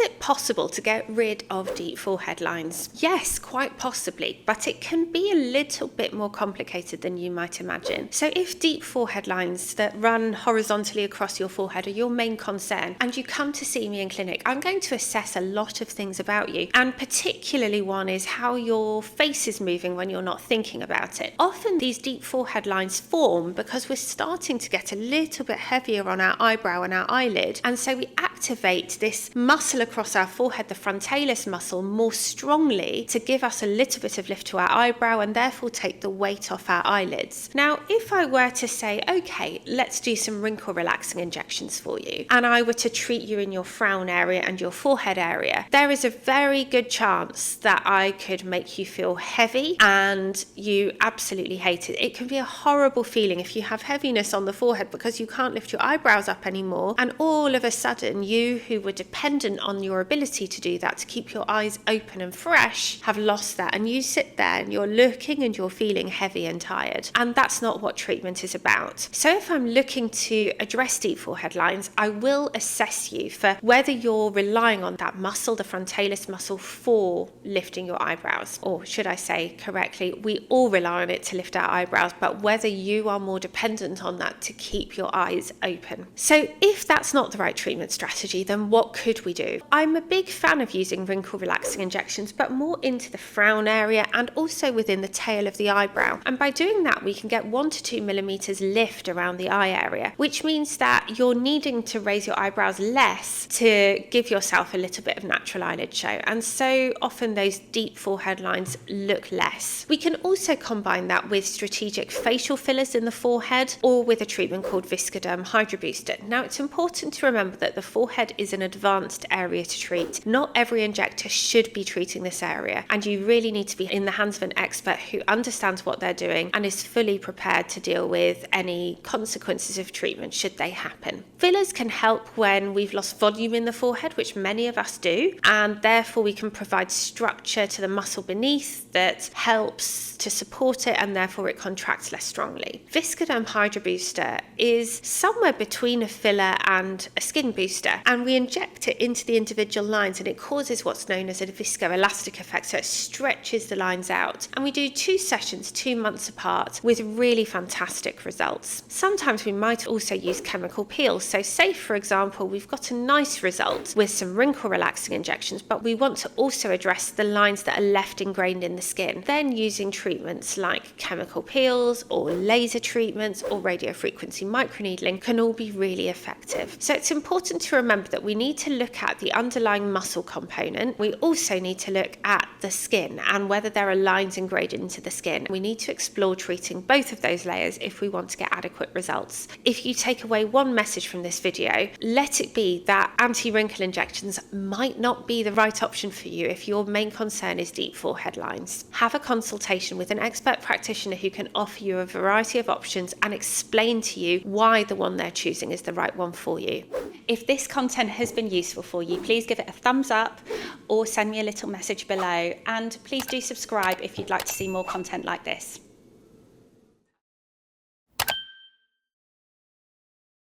Is it possible to get rid of deep forehead lines? Yes, quite possibly, but it can be a little bit more complicated than you might imagine. So if deep forehead lines that run horizontally across your forehead are your main concern, and you come to see me in clinic, I'm going to assess a lot of things about you, and particularly one is how your face is moving when you're not thinking about it. Often these deep forehead lines form because we're starting to get a little bit heavier on our eyebrow and our eyelid, and so we activate this muscle across our forehead, the frontalis muscle, more strongly to give us a little bit of lift to our eyebrow and therefore take the weight off our eyelids. Now, if I were to say, okay, let's do some wrinkle relaxing injections for you, and I were to treat you in your frown area and your forehead area, there is a very good chance that I could make you feel heavy and you absolutely hate it. It can be a horrible feeling if you have heaviness on the forehead because you can't lift your eyebrows up anymore, and all of a sudden you who were dependent on your ability to do that, to keep your eyes open and fresh, have lost that, and you sit there and you're looking and you're feeling heavy and tired, and that's not what treatment is about. So if I'm looking to address deep forehead lines, I will assess you for whether you're relying on that muscle, the frontalis muscle, for lifting your eyebrows, or should I say correctly, we all rely on it to lift our eyebrows, but whether you are more dependent on that to keep your eyes open. So if that's not the right treatment strategy, then what could we do? I'm a big fan of using wrinkle relaxing injections, but more into the frown area and also within the tail of the eyebrow. And by doing that, we can get 1 to 2 millimeters lift around the eye area, which means that you're needing to raise your eyebrows less to give yourself a little bit of natural eyelid show. And so often those deep forehead lines look less. We can also combine that with strategic facial fillers in the forehead or with a treatment called Viscoderm Hydro Booster. Now, it's important to remember that the forehead is an advanced area to treat. Not every injector should be treating this area, and you really need to be in the hands of an expert who understands what they're doing and is fully prepared to deal with any consequences of treatment should they happen. Fillers can help when we've lost volume in the forehead, which many of us do, and therefore we can provide structure to the muscle beneath that helps to support it, and therefore it contracts less strongly. Viscoderm Hydro Booster is somewhere between a filler and a skin booster, and we inject it into the individual lines and it causes what's known as a viscoelastic effect, so it stretches the lines out. And we do 2 sessions 2 months apart with really fantastic results. Sometimes we might also use chemical peels. So say, for example, we've got a nice result with some wrinkle relaxing injections, but we want to also address the lines that are left ingrained in the skin. Then using treatments like chemical peels or laser treatments or radiofrequency microneedling can all be really effective. So it's important to remember that we need to look at the underlying muscle component. We also need to look at the skin and whether there are lines ingrained into the skin. We need to explore treating both of those layers if we want to get adequate results. If you take away one message from this video, let it be that anti-wrinkle injections might not be the right option for you if your main concern is deep forehead lines. Have a consultation with an expert practitioner who can offer you a variety of options and explain to you why the one they're choosing is the right one for you. If this content has been useful for you, please give it a thumbs up or send me a little message below, and please do subscribe if you'd like to see more content like this.